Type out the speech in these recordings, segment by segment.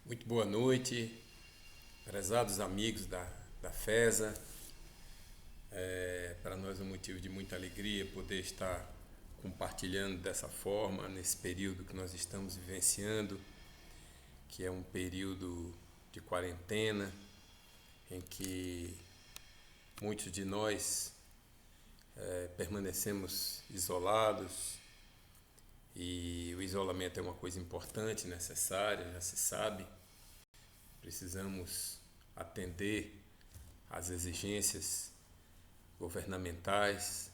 Muito boa noite, prezados amigos da FESA. Para nós é um motivo de muita alegria poder estar compartilhando dessa forma nesse período que nós estamos vivenciando, que é um período de quarentena, em que muitos de nós permanecemos isolados, e o isolamento é uma coisa importante, necessária, já se sabe. Precisamos atender às exigências governamentais,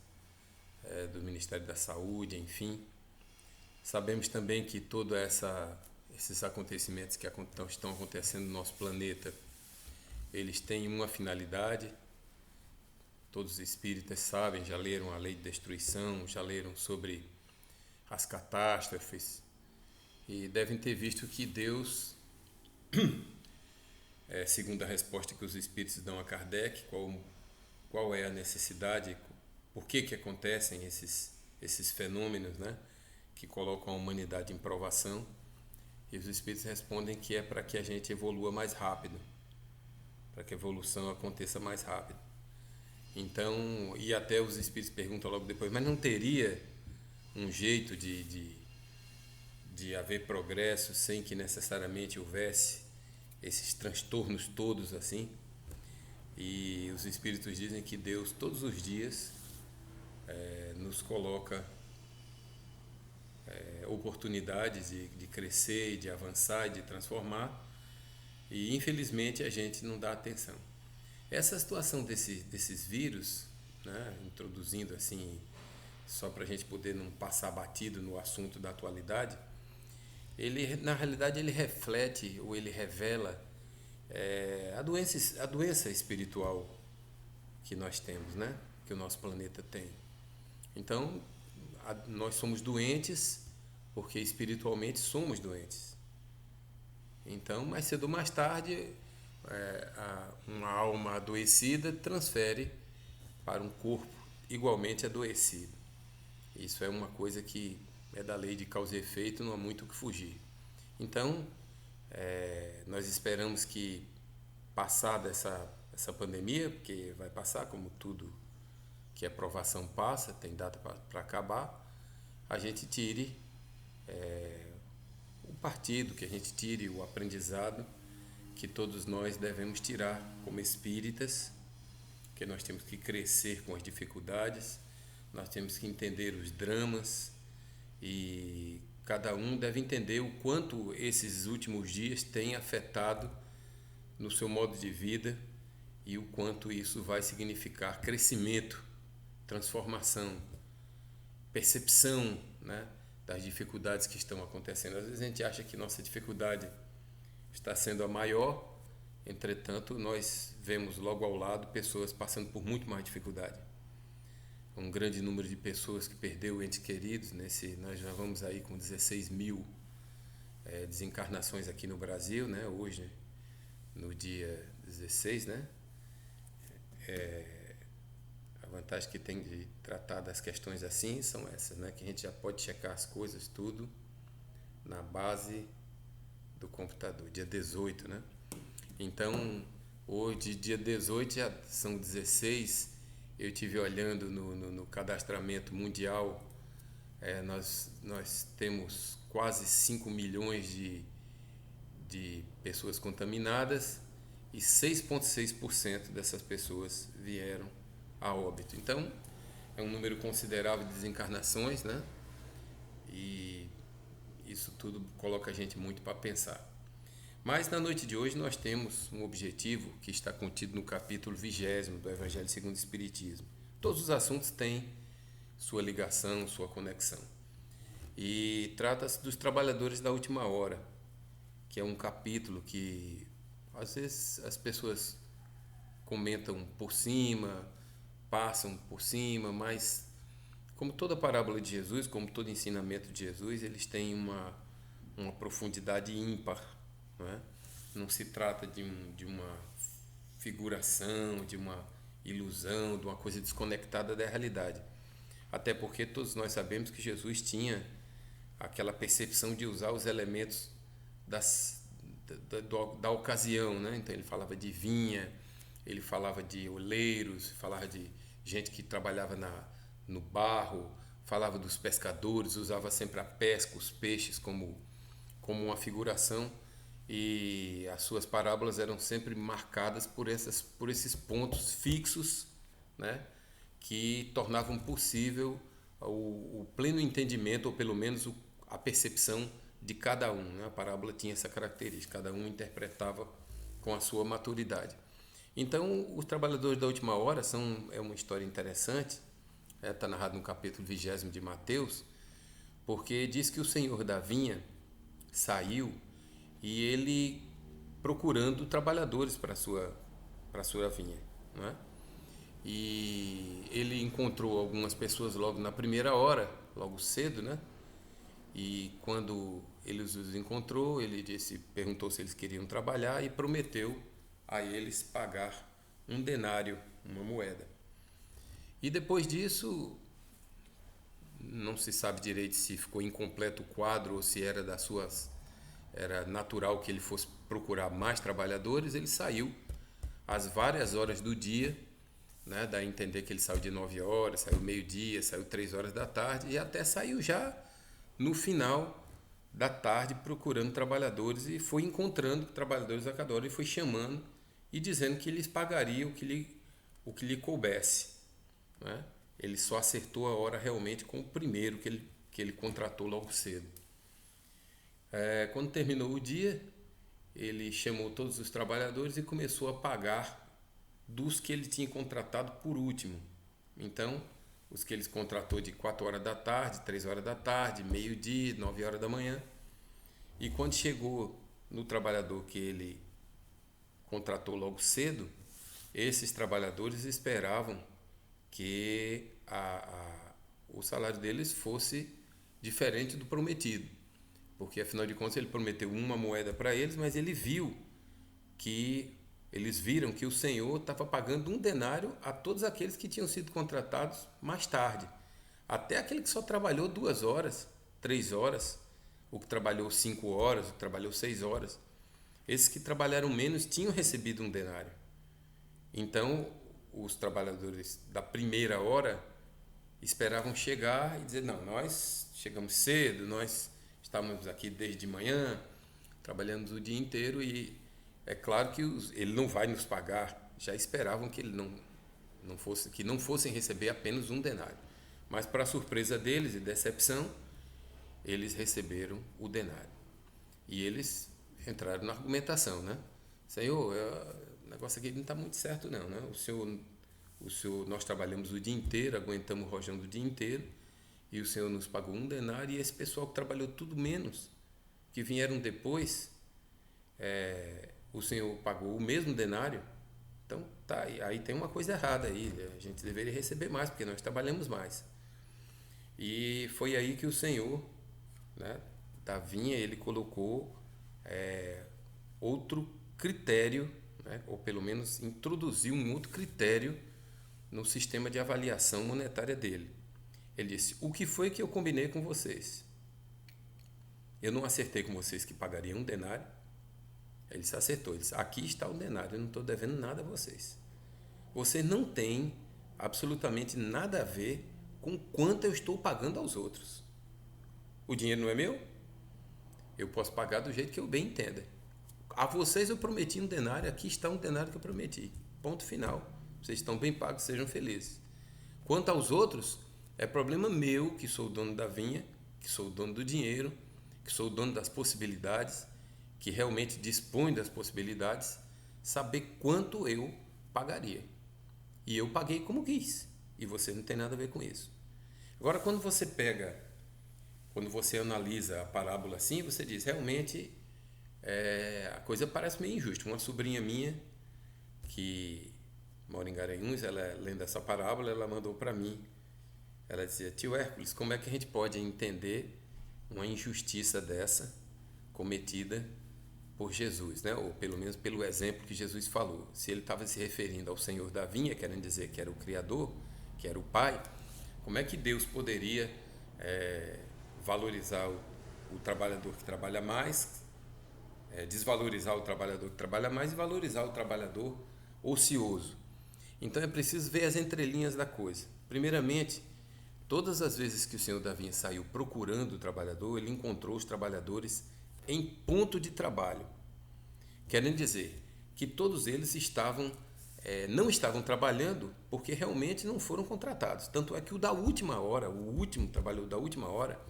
do Ministério da Saúde, enfim. Sabemos também que todos esses acontecimentos que estão acontecendo no nosso planeta, eles têm uma finalidade. Todos os espíritas sabem, já leram a lei de destruição, já leram sobre as catástrofes e devem ter visto que Deus, segundo a resposta que os espíritos dão a Kardec, qual é a necessidade, por que acontecem esses fenômenos, né, que colocam a humanidade em provação, e os espíritos respondem que é para que a gente evolua mais rápido, para que a evolução aconteça mais rápido. Então, e até os espíritos perguntam logo depois, mas não teria um jeito de haver progresso sem que necessariamente houvesse esses transtornos todos assim? E os espíritos dizem que Deus todos os dias nos coloca oportunidades de crescer, de avançar e de transformar, e infelizmente a gente não dá atenção. Essa situação desses vírus, né, introduzindo assim, só para a gente poder não passar batido no assunto da atualidade, ele na realidade ele reflete ou ele revela a doença espiritual que nós temos, né? Que o nosso planeta tem. Então, nós somos doentes porque espiritualmente somos doentes. Então, mais cedo ou mais tarde, uma alma adoecida transfere para um corpo igualmente adoecido. Isso é uma coisa que é da lei de causa e efeito, não há muito o que fugir. Então, nós esperamos que, passada essa pandemia, porque vai passar como tudo que a provação passa, tem data para acabar, a gente tire o partido, que a gente tire o aprendizado que todos nós devemos tirar como espíritas, que nós temos que crescer com as dificuldades, nós temos que entender os dramas, e cada um deve entender o quanto esses últimos dias têm afetado no seu modo de vida e o quanto isso vai significar crescimento, transformação, percepção, né, das dificuldades que estão acontecendo. Às vezes a gente acha que nossa dificuldade está sendo a maior, entretanto nós vemos logo ao lado pessoas passando por muito mais dificuldade. Um grande número de pessoas que perdeu entes queridos, nós já vamos aí com 16 mil desencarnações aqui no Brasil, né? Hoje, no dia 16, né? A vantagem que tem de tratar das questões assim são essas, né? Que a gente já pode checar as coisas tudo na base do computador, dia 18, né? Então, hoje, dia 18, já são 16. Eu tive olhando no cadastramento mundial, nós temos quase 5 milhões de pessoas contaminadas e 6,6% dessas pessoas vieram a óbito. Então, é um número considerável de desencarnações, né? E isso tudo coloca a gente muito para pensar. Mas na noite de hoje nós temos um objetivo que está contido no capítulo 20º do Evangelho segundo o Espiritismo. Todos os assuntos têm sua ligação, sua conexão. E trata-se dos trabalhadores da última hora, que é um capítulo que às vezes as pessoas comentam por cima, passam por cima, mas como toda parábola de Jesus, como todo ensinamento de Jesus, eles têm uma profundidade ímpar. Não é? Não se trata de uma figuração, de uma ilusão, de uma coisa desconectada da realidade. Até porque todos nós sabemos que Jesus tinha aquela percepção de usar os elementos da ocasião, né? Então ele falava de vinha, ele falava de oleiros, falava de gente que trabalhava no barro, falava dos pescadores, usava sempre a pesca, os peixes como uma figuração, e as suas parábolas eram sempre marcadas por esses pontos fixos, né? Que tornavam possível o pleno entendimento, ou pelo menos a percepção de cada um, né? A parábola tinha essa característica, cada um interpretava com a sua maturidade. Então, os trabalhadores da última hora é uma história interessante, está narrado no capítulo 20 de Mateus, porque diz que o senhor da vinha saiu e ele procurando trabalhadores para a sua vinha, não é? E ele encontrou algumas pessoas logo na primeira hora, logo cedo, né? E quando ele os encontrou, ele perguntou se eles queriam trabalhar e prometeu a eles pagar um denário, uma moeda. E depois disso, não se sabe direito se ficou incompleto o quadro ou se era era natural que ele fosse procurar mais trabalhadores. Ele saiu às várias horas do dia, né? Dá a entender que ele saiu de 9 horas, saiu meio-dia, saiu 3 horas da tarde e até saiu já no final da tarde procurando trabalhadores e foi encontrando trabalhadores a cada hora e foi chamando e dizendo que lhes pagaria o que lhe coubesse, né? Ele só acertou a hora realmente com o primeiro que ele contratou logo cedo. Quando terminou o dia, ele chamou todos os trabalhadores e começou a pagar dos que ele tinha contratado por último. Então, os que ele contratou de 4 horas da tarde, 3 horas da tarde, meio-dia, 9 horas da manhã. E quando chegou no trabalhador que ele contratou logo cedo, esses trabalhadores esperavam que o salário deles fosse diferente do prometido. Porque, afinal de contas, ele prometeu uma moeda para eles, mas eles viram que o Senhor estava pagando um denário a todos aqueles que tinham sido contratados mais tarde. Até aquele que só trabalhou 2 horas, 3 horas, o que trabalhou 5 horas, o que trabalhou 6 horas. Esses que trabalharam menos tinham recebido um denário. Então, os trabalhadores da primeira hora esperavam chegar e dizer, não, nós chegamos cedo, nós estávamos aqui desde manhã, trabalhando o dia inteiro e é claro que ele não vai nos pagar. Já esperavam que não fossem receber apenas um denário. Mas, para surpresa deles e decepção, eles receberam o denário. E eles entraram na argumentação, né? Senhor, o negócio aqui não está muito certo não, né? Nós trabalhamos o dia inteiro, aguentamos o rojão do dia inteiro, e o Senhor nos pagou um denário, e esse pessoal que trabalhou tudo menos, que vieram depois, o Senhor pagou o mesmo denário. Então, tá, aí tem uma coisa errada aí, a gente deveria receber mais, porque nós trabalhamos mais. E foi aí que o Senhor, né, da vinha, ele colocou outro critério, né, ou pelo menos introduziu um outro critério no sistema de avaliação monetária dele. Ele disse, o que foi que eu combinei com vocês? Eu não acertei com vocês que pagariam um denário? Ele se acertou, ele disse, aqui está o denário, eu não estou devendo nada a vocês. Você não tem absolutamente nada a ver com quanto eu estou pagando aos outros. O dinheiro não é meu? Eu posso pagar do jeito que eu bem entenda. A vocês eu prometi um denário, aqui está um denário que eu prometi. Ponto final. Vocês estão bem pagos, sejam felizes. Quanto aos outros, é problema meu, que sou o dono da vinha, que sou o dono do dinheiro, que sou o dono das possibilidades, que realmente dispõe das possibilidades, saber quanto eu pagaria. E eu paguei como quis. E você não tem nada a ver com isso. Agora, quando você analisa a parábola assim, você diz, realmente, a coisa parece meio injusta. Uma sobrinha minha, que mora em Garanhuns, ela lendo essa parábola, ela mandou para mim. Ela dizia, tio Hércules, como é que a gente pode entender uma injustiça dessa cometida por Jesus, né? Ou pelo menos pelo exemplo que Jesus falou. Se ele estava se referindo ao Senhor da vinha, querendo dizer que era o Criador, que era o Pai, como é que Deus poderia valorizar o trabalhador que trabalha mais desvalorizar o trabalhador que trabalha mais e valorizar o trabalhador ocioso. Então é preciso ver as entrelinhas da coisa. Primeiramente, todas as vezes que o senhor da vinha saiu procurando o trabalhador, ele encontrou os trabalhadores em ponto de trabalho. Querendo dizer que todos eles não estavam trabalhando porque realmente não foram contratados. Tanto é que o da última hora, o último trabalhador da última hora,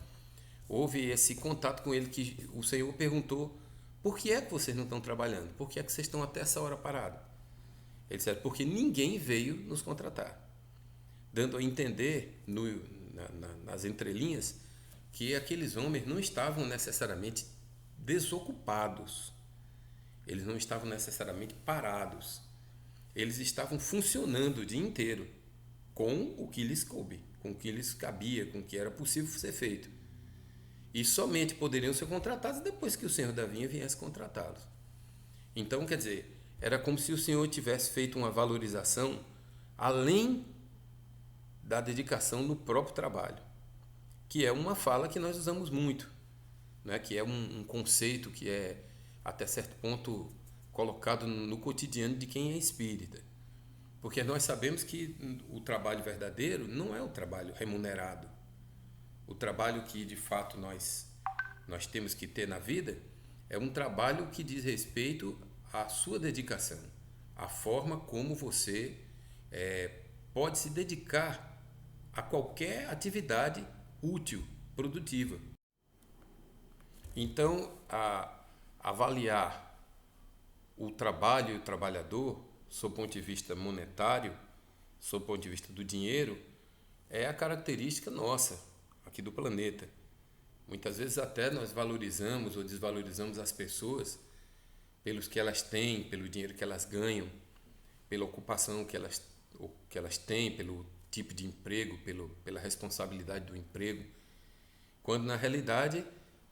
houve esse contato com ele que o Senhor perguntou: por que é que vocês não estão trabalhando? Por que é que vocês estão até essa hora parados? Ele disse: porque ninguém veio nos contratar. Dando a entender nas entrelinhas que aqueles homens não estavam necessariamente desocupados. Eles não estavam necessariamente parados. Eles estavam funcionando o dia inteiro com o que lhes coube, com o que lhes cabia, com o que era possível ser feito. E somente poderiam ser contratados depois que o senhor da vinha viesse contratá-los. Então, quer dizer, era como se o senhor tivesse feito uma valorização além da dedicação no próprio trabalho, que é uma fala que nós usamos muito, né? Que é um conceito que é, até certo ponto, colocado no cotidiano de quem é espírita. Porque nós sabemos que o trabalho verdadeiro não é o trabalho remunerado. O trabalho que, de fato, nós temos que ter na vida é um trabalho que diz respeito à sua dedicação, à forma como você pode se dedicar a qualquer atividade útil, produtiva. Então, avaliar o trabalho e o trabalhador, sob o ponto de vista monetário, sob o ponto de vista do dinheiro, é a característica nossa, aqui do planeta. Muitas vezes até nós valorizamos ou desvalorizamos as pessoas pelos que elas têm, pelo dinheiro que elas ganham, pela ocupação que elas têm, pelo tipo de emprego, pela responsabilidade do emprego, quando na realidade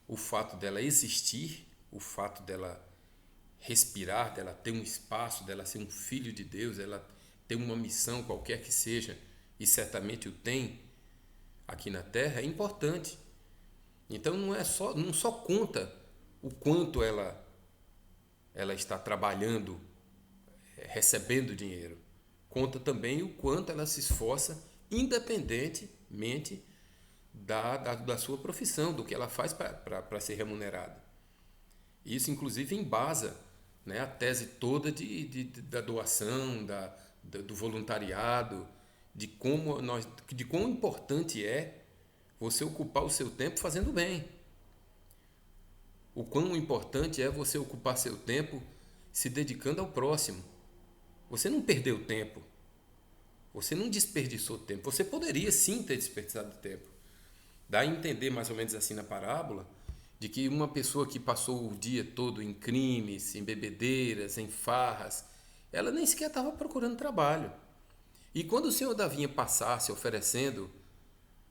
o fato dela existir, o fato dela respirar, dela ter um espaço, dela ser um filho de Deus, ela ter uma missão qualquer que seja, e certamente o tem aqui na Terra, é importante. Então não só conta o quanto ela está trabalhando, recebendo dinheiro, conta também o quanto ela se esforça independentemente da sua profissão, do que ela faz para ser remunerada. Isso, inclusive, embasa, né, a tese toda da doação, do voluntariado, de quão importante é você ocupar o seu tempo fazendo bem. O quão importante é você ocupar seu tempo se dedicando ao próximo. Você não perdeu tempo. Você não desperdiçou tempo. Você poderia sim ter desperdiçado tempo. Dá a entender mais ou menos assim na parábola de que uma pessoa que passou o dia todo em crimes, em bebedeiras, em farras, ela nem sequer estava procurando trabalho. E quando o senhor da vinha passasse oferecendo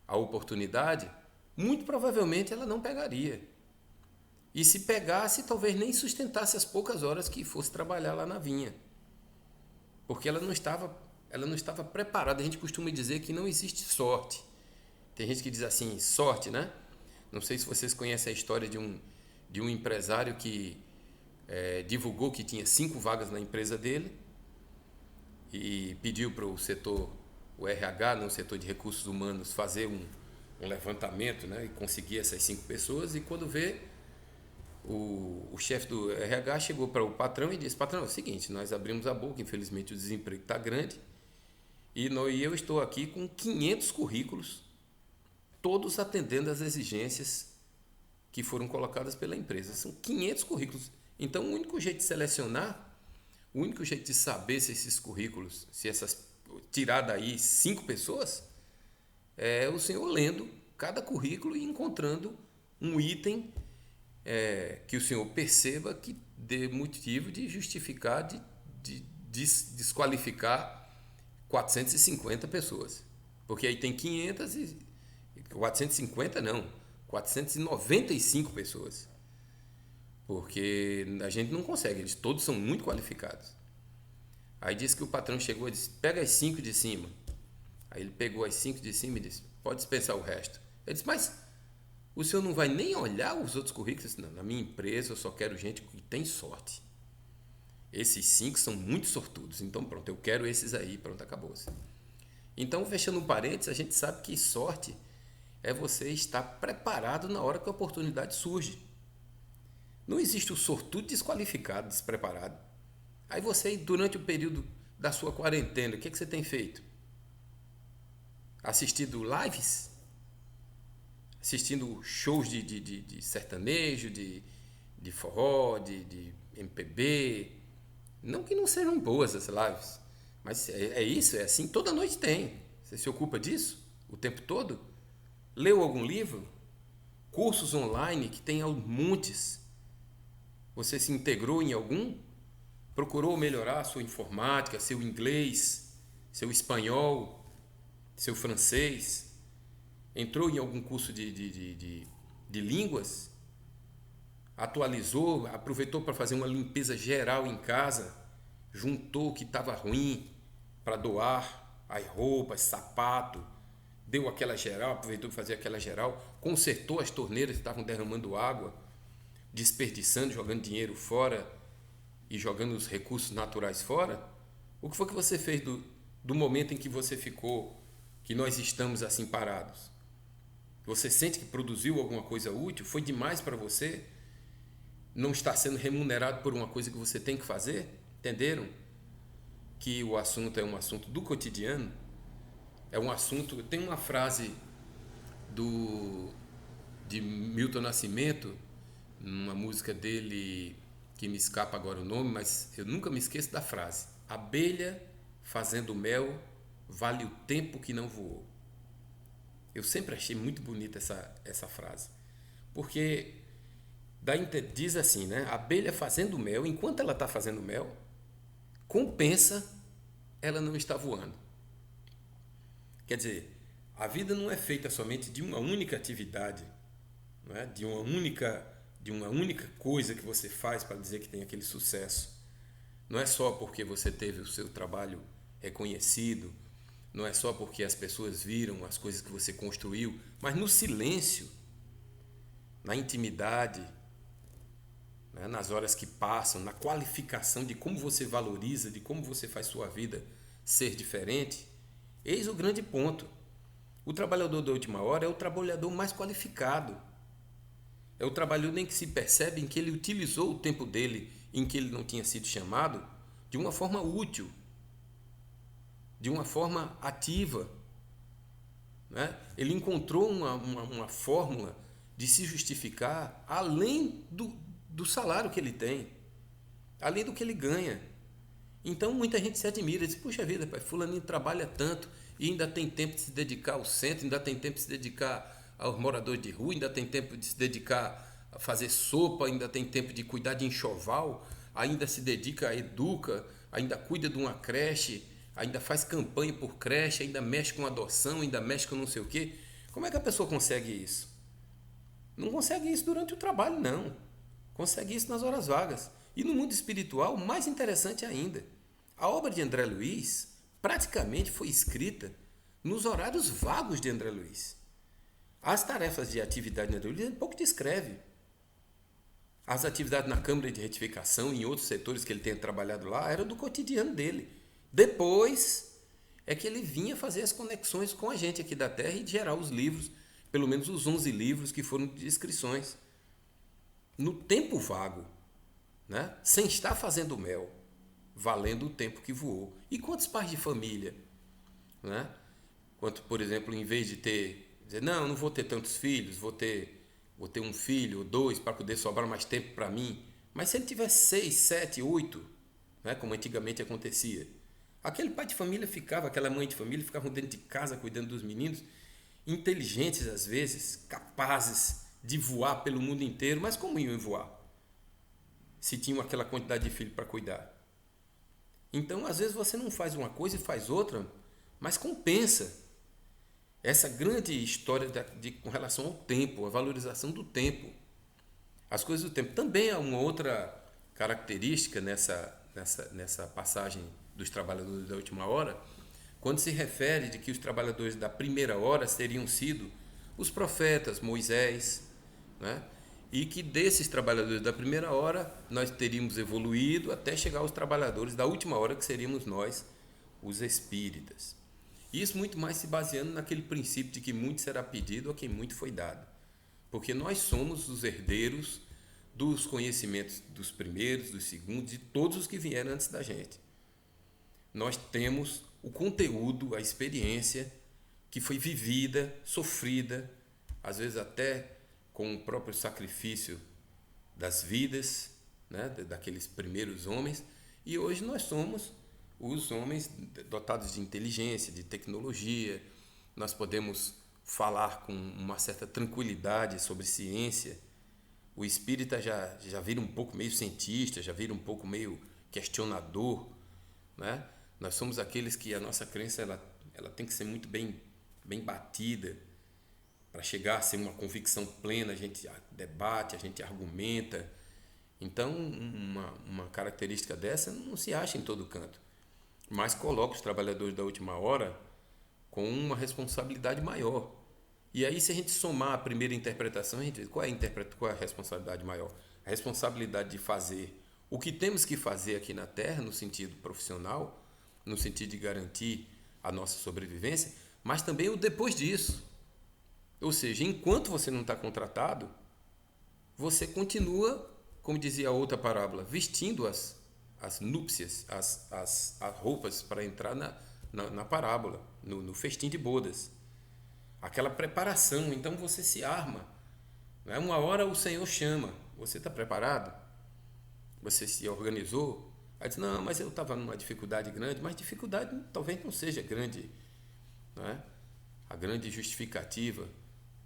a oportunidade, muito provavelmente ela não pegaria. E se pegasse, talvez nem sustentasse as poucas horas que fosse trabalhar lá na vinha. Porque ela não estava preparada. A gente costuma dizer que não existe sorte. Tem gente que diz assim, sorte, né? Não sei se vocês conhecem a história de um empresário que divulgou que tinha 5 vagas na empresa dele e pediu para o RH, no setor de recursos humanos, fazer um levantamento, né, e conseguir essas 5 pessoas. E quando vê, o chefe do RH chegou para o patrão e disse: patrão, é o seguinte, nós abrimos a boca, infelizmente o desemprego está grande e eu estou aqui com 500 currículos, todos atendendo às exigências que foram colocadas pela empresa. São 500 currículos. Então, o único jeito de selecionar, o único jeito de saber se esses currículos, tirar daí 5 pessoas, é o senhor lendo cada currículo e encontrando um item que o senhor perceba que dê motivo de justificar, de desqualificar 450 pessoas. Porque aí tem 500 e 450 não, 495 pessoas. Porque a gente não consegue, eles todos são muito qualificados. Aí disse que o patrão chegou e disse: pega as 5 de cima. Aí ele pegou as 5 de cima e disse: pode dispensar o resto. Ele disse: mas o senhor não vai nem olhar os outros currículos. Não, na minha empresa eu só quero gente que tem sorte. Esses 5 são muito sortudos. Então pronto, eu quero esses aí. Pronto, acabou-se. Então, fechando um parênteses, a gente sabe que sorte é você estar preparado na hora que a oportunidade surge. Não existe o sortudo desqualificado, despreparado. Aí você, durante o período da sua quarentena, o que você tem feito? Assistindo lives? Assistindo shows de sertanejo, de forró, de MPB? Não que não sejam boas as lives, mas é isso, é assim, toda noite tem. Você se ocupa disso o tempo todo? Leu algum livro? Cursos online que tem montes. Você se integrou em algum? Procurou melhorar a sua informática, seu inglês, seu espanhol, seu francês? Entrou em algum curso de línguas? Atualizou, aproveitou para fazer uma limpeza geral em casa? Juntou o que estava ruim para doar, as roupas, sapato, deu aquela geral, aproveitou para fazer aquela geral, consertou as torneiras que estavam derramando água, desperdiçando, jogando dinheiro fora e jogando os recursos naturais fora? O que foi que você fez do momento em que você ficou, que nós estamos assim parados? Você sente que produziu alguma coisa útil? Foi demais para você? Não está sendo remunerado por uma coisa que você tem que fazer? Entenderam? Que o assunto é um assunto do cotidiano? É um assunto... Tem uma frase de Milton Nascimento, numa música dele, que me escapa agora o nome, mas eu nunca me esqueço da frase: abelha fazendo mel vale o tempo que não voou. Eu sempre achei muito bonita essa frase, porque diz assim, né? A abelha fazendo mel, enquanto ela está fazendo mel, compensa ela não estar voando. Quer dizer, a vida não é feita somente de uma única atividade, não é? de uma única coisa que você faz para dizer que tem aquele sucesso. Não é só porque você teve o seu trabalho reconhecido, não é só porque as pessoas viram as coisas que você construiu, mas no silêncio, na intimidade, né? Nas horas que passam, na qualificação de como você valoriza, de como você faz sua vida ser diferente. Eis o grande ponto. O trabalhador da última hora é o trabalhador mais qualificado. É o trabalhador em que se percebe em que ele utilizou o tempo dele em que ele não tinha sido chamado de uma forma útil, de uma forma ativa. Né? Ele encontrou uma fórmula de se justificar além do salário que ele tem, além do que ele ganha. Então muita gente se admira, diz: puxa vida, pai, fulaninho trabalha tanto e ainda tem tempo de se dedicar ao centro, ainda tem tempo de se dedicar aos moradores de rua, ainda tem tempo de se dedicar a fazer sopa, ainda tem tempo de cuidar de enxoval, ainda se dedica, educa, ainda cuida de uma creche, ainda faz campanha por creche, ainda mexe com adoção, ainda mexe com não sei o quê. Como é que a pessoa consegue isso? Não consegue isso durante o trabalho, não. Consegue isso nas horas vagas. E no mundo espiritual, mais interessante ainda, a obra de André Luiz praticamente foi escrita nos horários vagos de André Luiz. As tarefas de atividade de André Luiz ele pouco descreve. As atividades na Câmara de Retificação e em outros setores que ele tenha trabalhado lá eram do cotidiano dele. Depois é que ele vinha fazer as conexões com a gente aqui da Terra e gerar os livros, pelo menos os 11 livros que foram de descrições. No tempo vago, né? Sem estar fazendo mel, valendo o tempo que voou. E quantos pais de família, né? Quanto, por exemplo, em vez de dizer, não vou ter tantos filhos, vou ter um filho ou 2 para poder sobrar mais tempo para mim. Mas se ele tivesse 6, 7, 8, né? Como antigamente acontecia, aquele pai de família aquela mãe de família ficavam dentro de casa cuidando dos meninos, inteligentes às vezes, capazes de voar pelo mundo inteiro, mas como iam voar? Se tinham aquela quantidade de filhos para cuidar. Então, às vezes você não faz uma coisa e faz outra, mas compensa. Essa grande história com relação ao tempo, a valorização do tempo. As coisas do tempo. Também há uma outra característica nessa passagem dos trabalhadores da última hora, quando se refere de que os trabalhadores da primeira hora teriam sido os profetas Moisés, né? E que desses trabalhadores da primeira hora nós teríamos evoluído até chegar aos trabalhadores da última hora, que seríamos nós, os espíritas. Isso muito mais se baseando naquele princípio de que muito será pedido a quem muito foi dado. Porque nós somos os herdeiros dos conhecimentos dos primeiros, dos segundos, de todos os que vieram antes da gente. Nós temos o conteúdo, a experiência que foi vivida, sofrida, às vezes até com o próprio sacrifício das vidas, né, daqueles primeiros homens, e hoje nós somos os homens dotados de inteligência, de tecnologia. Nós podemos falar com uma certa tranquilidade sobre ciência. O espírita já vira um pouco meio cientista, já vira um pouco meio questionador, né? Nós somos aqueles que a nossa crença ela tem que ser muito bem batida para chegar a ser uma convicção plena. A gente debate, a gente argumenta. Então, uma característica dessa não se acha em todo canto, mas coloca os trabalhadores da última hora com uma responsabilidade maior. E aí, se a gente somar a primeira interpretação, a gente vê qual é a responsabilidade maior? A responsabilidade de fazer o que temos que fazer aqui na Terra, no sentido profissional, no sentido de garantir a nossa sobrevivência, mas também o depois disso. Ou seja, enquanto você não está contratado, você continua, como dizia a outra parábola, vestindo as núpcias, as roupas para entrar na parábola, no festim de bodas. Aquela preparação, então você se arma. Né? Uma hora o Senhor chama, você está preparado? Você se organizou? Aí diz, não, mas eu estava numa dificuldade grande, mas dificuldade talvez não seja grande, não é? A grande justificativa.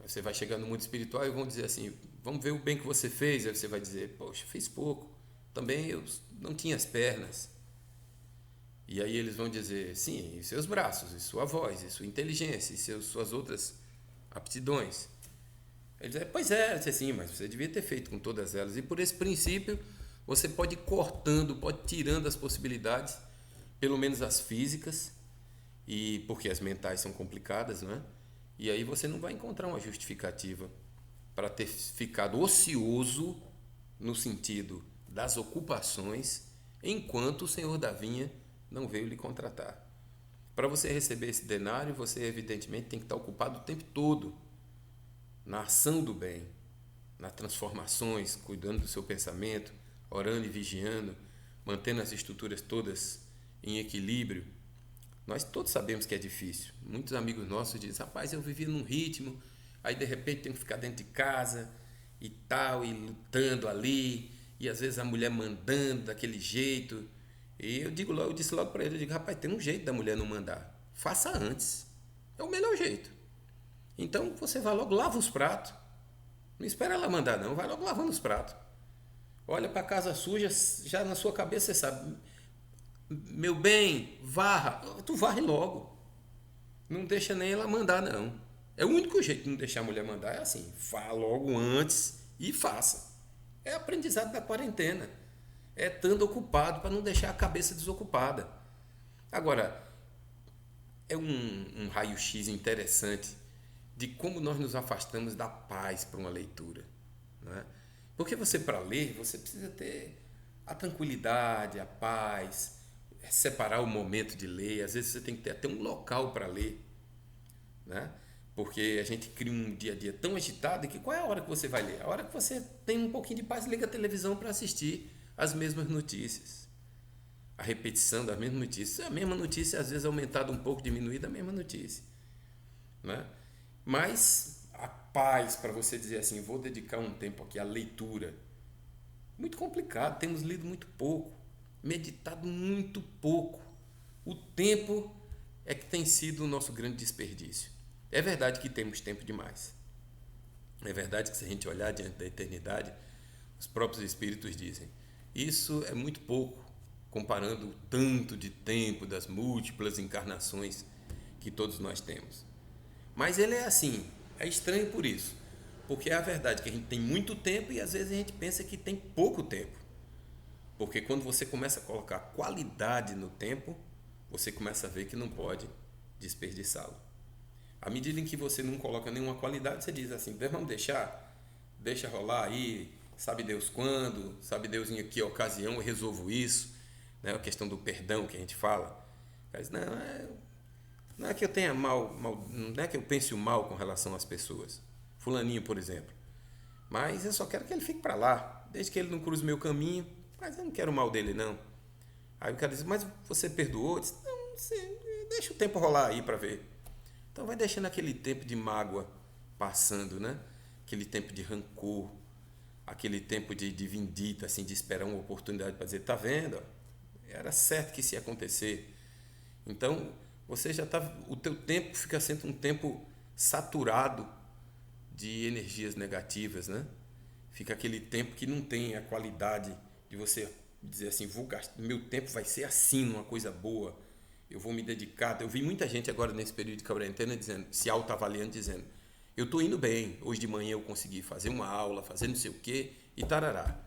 Você vai chegar no mundo espiritual e vão dizer assim, vamos ver o bem que você fez. Aí você vai dizer, poxa, fiz pouco, também eu não tinha as pernas. E aí eles vão dizer, sim, e seus braços, e sua voz, e sua inteligência, e suas outras aptidões. Ele diz, pois é, sim, mas você devia ter feito com todas elas. E por esse princípio, você pode ir cortando, pode ir tirando as possibilidades, pelo menos as físicas, e porque as mentais são complicadas, não é? E aí você não vai encontrar uma justificativa para ter ficado ocioso no sentido das ocupações, enquanto o Senhor da vinha não veio lhe contratar. Para você receber esse denário, você evidentemente tem que estar ocupado o tempo todo na ação do bem, nas transformações, cuidando do seu pensamento, orando e vigiando, mantendo as estruturas todas em equilíbrio. Nós todos sabemos que é difícil. Muitos amigos nossos dizem, rapaz, eu vivia num ritmo, aí de repente tenho que ficar dentro de casa e tal, e lutando ali, e às vezes a mulher mandando daquele jeito. E eu disse logo para ele, rapaz, tem um jeito da mulher não mandar. Faça antes. É o melhor jeito. Então você vai logo, lava os pratos. Não espera ela mandar não, vai logo lavando os pratos. Olha para a casa suja, já na sua cabeça você sabe, meu bem, varra. Tu varre logo. Não deixa nem ela mandar não. É o único jeito de não deixar a mulher mandar, é assim, vá logo antes e faça. É aprendizado da quarentena. É estando ocupado para não deixar a cabeça desocupada. Agora, é um raio-x interessante de como nós nos afastamos da paz para uma leitura. Né? Porque você, para ler, você precisa ter a tranquilidade, a paz, separar o momento de ler. Às vezes você tem que ter até um local para ler. Né? Porque a gente cria um dia a dia tão agitado que qual é a hora que você vai ler? A hora que você tem um pouquinho de paz, liga a televisão para assistir as mesmas notícias. A repetição das mesmas notícias. A mesma notícia, às vezes, aumentada um pouco, diminuída, a mesma notícia. Né? Mas a paz, para você dizer assim, vou dedicar um tempo aqui à leitura. Muito complicado, temos lido muito pouco, meditado muito pouco. O tempo é que tem sido o nosso grande desperdício. É verdade que temos tempo demais. É verdade que se a gente olhar diante da eternidade, os próprios espíritos dizem, isso é muito pouco, comparando o tanto de tempo das múltiplas encarnações que todos nós temos. Mas ele é assim, é estranho por isso, porque é a verdade que a gente tem muito tempo e às vezes a gente pensa que tem pouco tempo. Porque quando você começa a colocar qualidade no tempo, você começa a ver que não pode desperdiçá-lo. À medida em que você não coloca nenhuma qualidade, você diz assim, vamos deixar deixa rolar aí, sabe Deus quando, sabe Deus em que ocasião eu resolvo isso, né? A questão do perdão que a gente fala. Mas não é que eu tenha não é que eu pense mal com relação às pessoas. Fulaninho, por exemplo. Mas eu só quero que ele fique para lá, desde que ele não cruze meu caminho. Mas eu não quero o mal dele, não. Aí o cara diz, mas você perdoou? Eu disse, não, deixa o tempo rolar aí para ver. Então vai deixando aquele tempo de mágoa passando, né? Aquele tempo de rancor, aquele tempo de vindita, assim, de esperar uma oportunidade para dizer, tá vendo? Era certo que isso ia acontecer. Então, você já tá, o teu tempo fica sendo um tempo saturado de energias negativas, né? Fica aquele tempo que não tem a qualidade de você dizer assim, vou gastar, meu tempo vai ser assim, uma coisa boa. Eu vou me dedicar. Eu vi muita gente agora nesse período de quarentena dizendo, se autoavaliando, dizendo, eu estou indo bem. Hoje de manhã eu consegui fazer uma aula, fazer não sei o quê e tarará.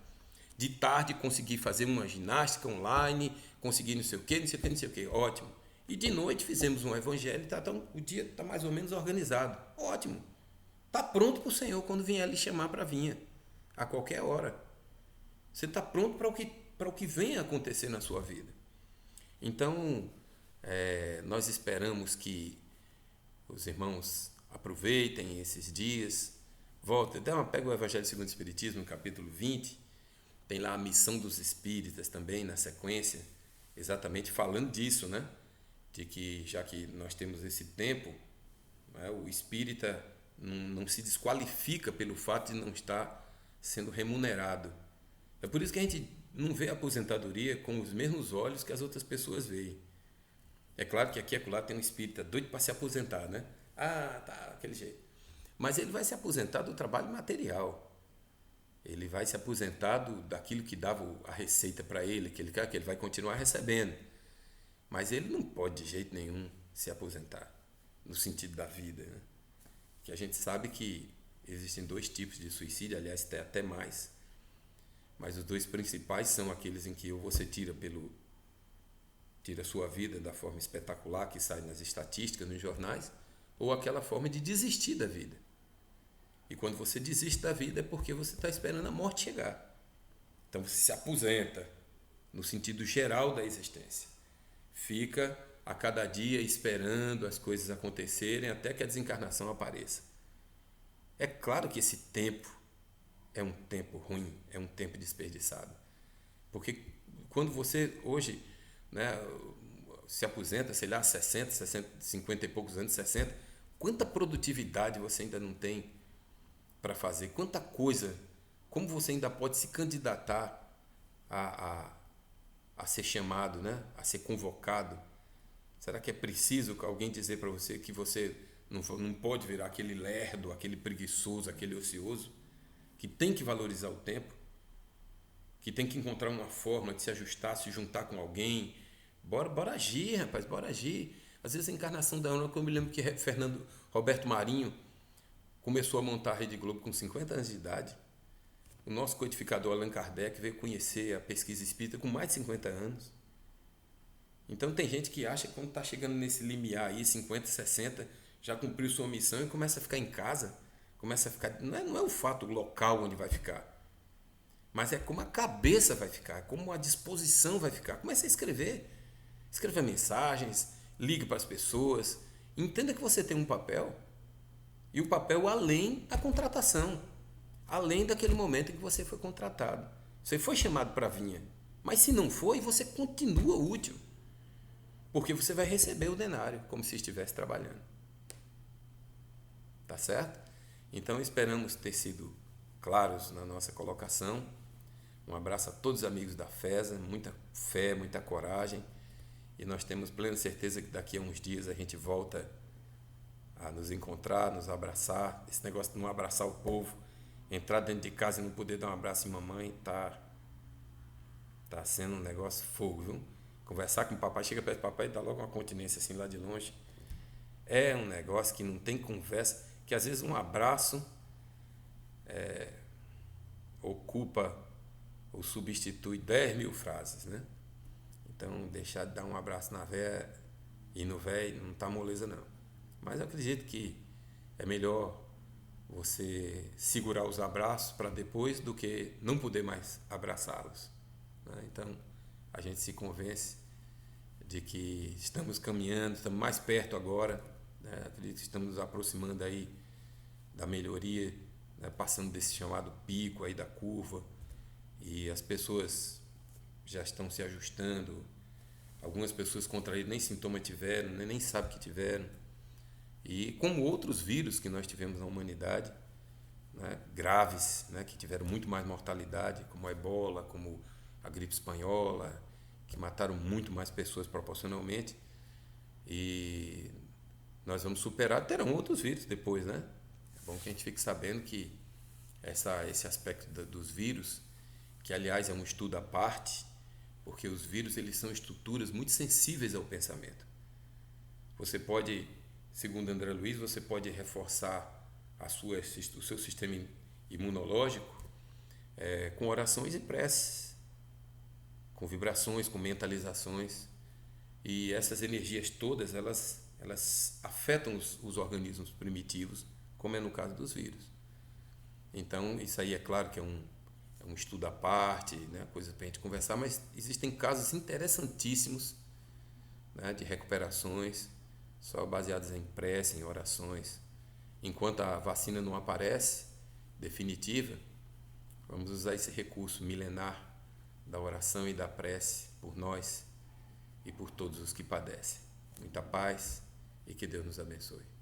De tarde consegui fazer uma ginástica online, consegui não sei o quê, não sei o quê, não sei o quê. Ótimo. E de noite fizemos um evangelho e o dia está mais ou menos organizado. Ótimo. Está pronto para o Senhor quando vier lhe chamar para vir, a qualquer hora. Você está pronto para o que vem a acontecer na sua vida. Então, nós esperamos que os irmãos aproveitem esses dias. Pega o Evangelho segundo o Espiritismo, no capítulo 20. Tem lá a missão dos espíritas também, na sequência, exatamente falando disso, né? De que, já que nós temos esse tempo, né, o espírita não se desqualifica pelo fato de não estar sendo remunerado. É por isso que a gente não vê a aposentadoria com os mesmos olhos que as outras pessoas veem. É claro que aqui e acolá tem um espírita doido para se aposentar, né? Ah, tá, aquele jeito. Mas ele vai se aposentar do trabalho material. Ele vai se aposentar daquilo que dava a receita para ele, que ele vai continuar recebendo. Mas ele não pode de jeito nenhum se aposentar, no sentido da vida, né? Que a gente sabe que existem dois tipos de suicídio, aliás, tem até mais. Mas os dois principais são aqueles em que você tira a sua vida da forma espetacular que sai nas estatísticas, nos jornais, ou aquela forma de desistir da vida. E quando você desiste da vida é porque você está esperando a morte chegar. Então você se aposenta, no sentido geral da existência. Fica a cada dia esperando as coisas acontecerem até que a desencarnação apareça. É claro que esse tempo é um tempo ruim, é um tempo desperdiçado. Porque quando você hoje, né, se aposenta, sei lá, 60, 50 e poucos anos, 60, quanta produtividade você ainda não tem para fazer? Quanta coisa, como você ainda pode se candidatar a ser chamado, né, a ser convocado? Será que é preciso alguém dizer para você que você não pode virar aquele lerdo, aquele preguiçoso, aquele ocioso, que tem que valorizar o tempo, que tem que encontrar uma forma de se ajustar, se juntar com alguém? Bora agir, rapaz, bora agir. Às vezes a encarnação da alma, eu me lembro que Roberto Marinho começou a montar a Rede Globo com 50 anos de idade. O nosso codificador Allan Kardec veio conhecer a pesquisa espírita com mais de 50 anos. Então tem gente que acha que quando está chegando nesse limiar aí, 50, 60, já cumpriu sua missão e começa a ficar em casa, começa a ficar. Não é o fato local onde vai ficar, mas é como a cabeça vai ficar, como a disposição vai ficar. Comece a escrever. Escreva mensagens, ligue para as pessoas. Entenda que você tem um papel. E o papel além da contratação. Além daquele momento em que você foi contratado. Você foi chamado para vir. Mas se não foi, você continua útil. Porque você vai receber o denário, como se estivesse trabalhando. Tá certo? Então esperamos ter sido claros na nossa colocação. Um abraço a todos os amigos da FESA, muita fé, muita coragem. E nós temos plena certeza que daqui a uns dias a gente volta a nos encontrar, nos abraçar. Esse negócio de não abraçar o povo, entrar dentro de casa e não poder dar um abraço em mamãe, tá sendo um negócio fogo, viu? Conversar com o papai, chega perto do papai e dá logo uma continência assim lá de longe. É um negócio que não tem conversa, que às vezes um abraço ocupa ou substitui 10 mil frases, né? Então, deixar de dar um abraço na véia e no velho não tá moleza, não. Mas eu acredito que é melhor você segurar os abraços para depois do que não poder mais abraçá-los, né? Então, a gente se convence de que estamos caminhando, estamos mais perto agora, né? Acredito que estamos nos aproximando aí da melhoria, né? Passando desse chamado pico aí da curva, e as pessoas já estão se ajustando. Algumas pessoas contraíram nem sintoma tiveram, né? Nem sabem que tiveram. E como outros vírus que nós tivemos na humanidade, né? Graves, né? Que tiveram muito mais mortalidade, como a ebola, como a gripe espanhola, que mataram muito mais pessoas proporcionalmente. E nós vamos superar, terão outros vírus depois, né? É bom que a gente fique sabendo que esse aspecto dos vírus, que aliás é um estudo à parte, porque os vírus eles são estruturas muito sensíveis ao pensamento. Você pode, segundo André Luiz, você pode reforçar o seu sistema imunológico com orações e preces, com vibrações, com mentalizações. E essas energias todas, elas afetam os organismos primitivos, como é no caso dos vírus. Então, isso aí é claro que é um estudo à parte, né, coisa para a gente conversar, mas existem casos interessantíssimos, né, de recuperações, só baseados em prece, em orações. Enquanto a vacina não aparece, definitiva, vamos usar esse recurso milenar da oração e da prece por nós e por todos os que padecem. Muita paz e que Deus nos abençoe.